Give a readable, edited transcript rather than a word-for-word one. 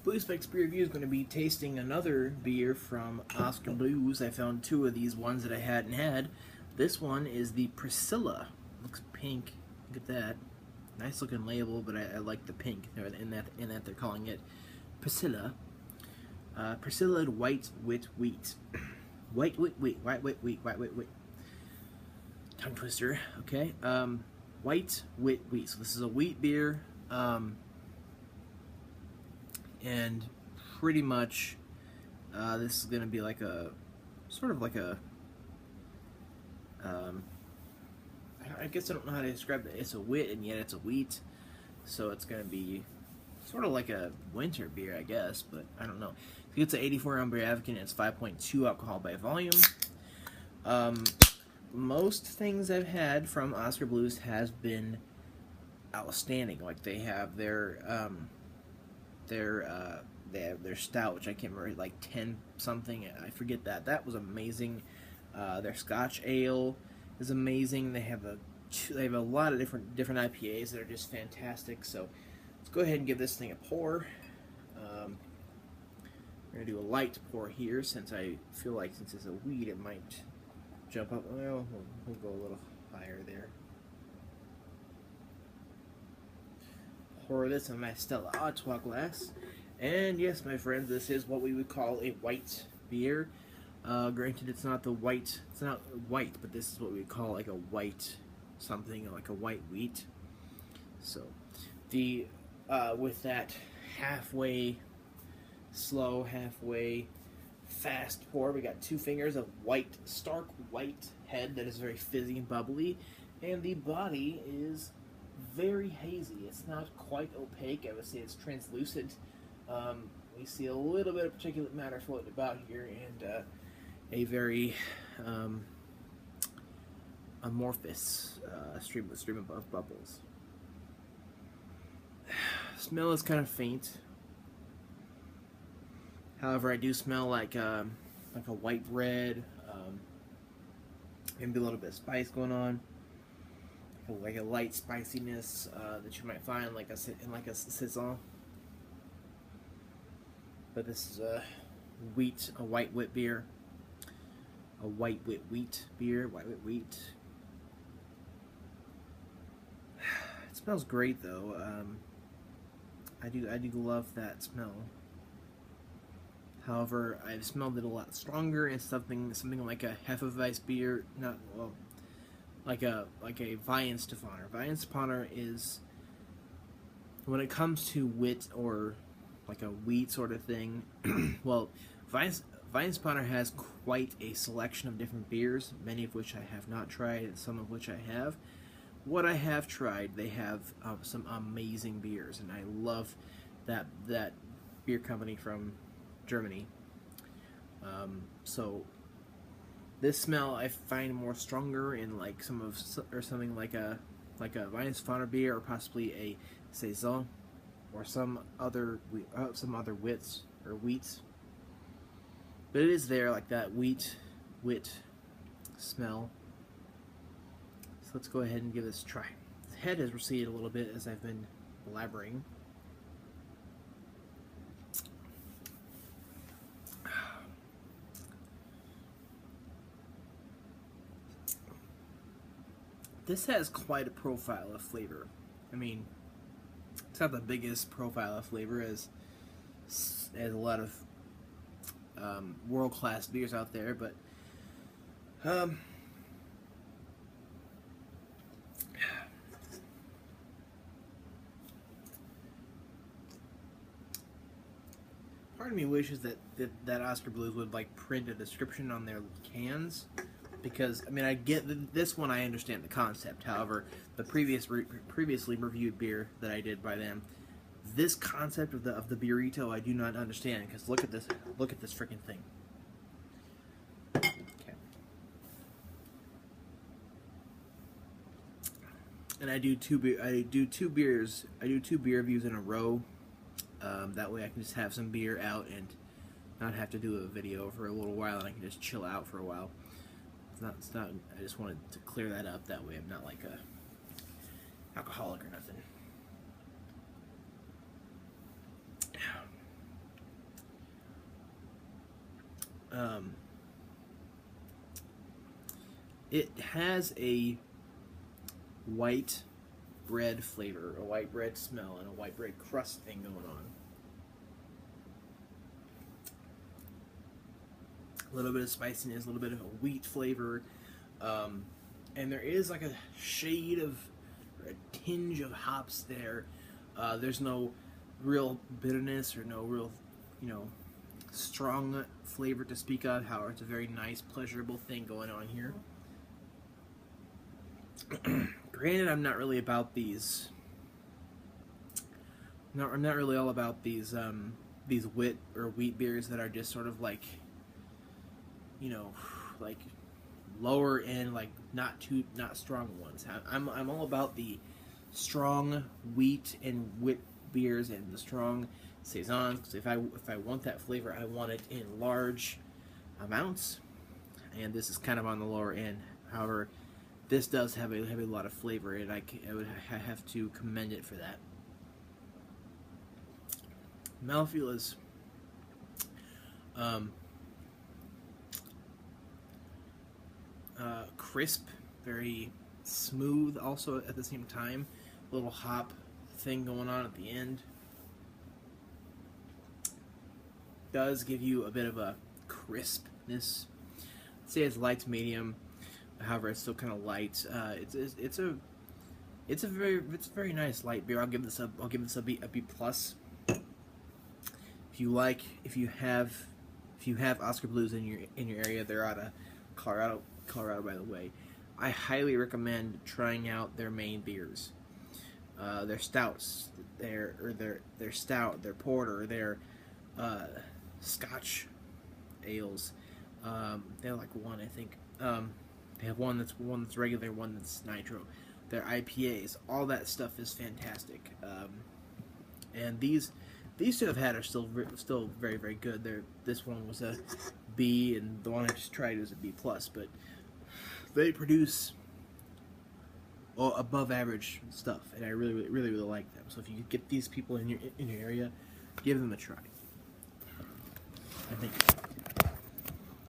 Blue Specs beer review is going to be tasting another beer from Oskar Blues. I found two of these ones that I hadn't had. This one is the Priscilla. Looks pink. Look at that. Nice looking label, but I like the pink in that they're calling it Priscilla. Priscilla white wit wheat. White wit wheat. White wit wheat. White wit wheat. Tongue twister. Okay. White wit wheat. So this is a wheat beer. And pretty much this is going to be like a sort of like a I guess I don't know how to describe it. It's a wit and yet it's a wheat, so it's going to be sort of like a winter beer, I guess, but I don't know. It's an 84 ounce beer advocate and it's 5.2 alcohol by volume. Most things I've had from Oskar Blues has been outstanding. Like they have their stout, which I can't remember, like 10 something. I forget that. That was amazing. Their Scotch ale is amazing. They have a lot of different IPAs that are just fantastic. So let's go ahead and give this thing a pour. We're gonna do a light pour here since I feel like since it's a wheat, it might jump up. Well, we'll go a little higher there. Pour this in my Stella Artois glass. And yes, my friends, this is what we would call a white beer. Granted, it's not white, but this is what we would call like a white something, like a white wheat. So, with that halfway slow, halfway fast pour, we got 2 fingers of white, stark white head that is very fizzy and bubbly, and the body is very hazy. It's not quite opaque. I would say it's translucent. We see a little bit of particulate matter floating about here, and a very amorphous stream of bubbles. Smell is kind of faint. However, I do smell like a white bread, maybe a little bit of spice going on. Like a light spiciness that you might find in like a saison. But this is a white wit beer. A white wit wheat beer, white wit wheat. It smells great though. I do love that smell. However, I've smelled it a lot stronger in something like a Hefeweizen beer, like a Weihenstephaner. Weihenstephaner is, when it comes to wit or like a wheat sort of thing, well, Weihenstephaner has quite a selection of different beers, many of which I have not tried, and some of which I have. What I have tried, they have some amazing beers, and I love that beer company from Germany. So this smell I find more stronger in like something like a Weihenstephaner beer, or possibly a saison, or some other wits or wheats. But it is there, like that wit smell. So let's go ahead and give this a try. The head has receded a little bit as I've been blabbering. This has quite a profile of flavor. I mean, it's not the biggest profile of flavor as a lot of world-class beers out there, but part of me wishes that Oskar Blues would like print a description on their cans. Because, I mean, I get this one, I understand the concept. However, the previously reviewed beer that I did by them, this concept of the burrito, I do not understand. Because look at this freaking thing. Okay. And I do two beer reviews in a row. That way, I can just have some beer out and not have to do a video for a little while, and I can just chill out for a while. It's not. I just wanted to clear that up. That way, I'm not like a alcoholic or nothing. It has a white bread flavor, a white bread smell, and a white bread crust thing going on. A little bit of spiciness, a little bit of a wheat flavor, and there is like a shade of, or a tinge of hops there. There's no real bitterness or no real, strong flavor to speak of. However, it's a very nice, pleasurable thing going on here. Granted, I'm not really about these. No, I'm not really all about these wit or wheat beers that are just sort of like, like lower end, like not strong ones. I'm all about the strong wheat and wit beers and the strong saisons. Because if I want that flavor, I want it in large amounts, and this is kind of on the lower end. However, this does have a lot of flavor, and I would have to commend it for that. Mouthfeel is crisp, very smooth also at the same time. A little hop thing going on at the end. Does give you a bit of a crispness. I'd say it's light to medium. However, it's still kind of light. It's a very nice light beer. I'll give this a B plus. If you have Oskar Blues in your area, they're out of Colorado by the way. I highly recommend trying out their main beers. Their stouts, their stout, their porter, their Scotch ales. They have like one, I think. They have one that's regular, one that's nitro. Their IPAs, all that stuff is fantastic. And these two I've had are still very, very good. This one was a B, and the one I just tried was a B plus. But they produce above average stuff, and I really like them. So if you get these people in your area, give them a try. I think.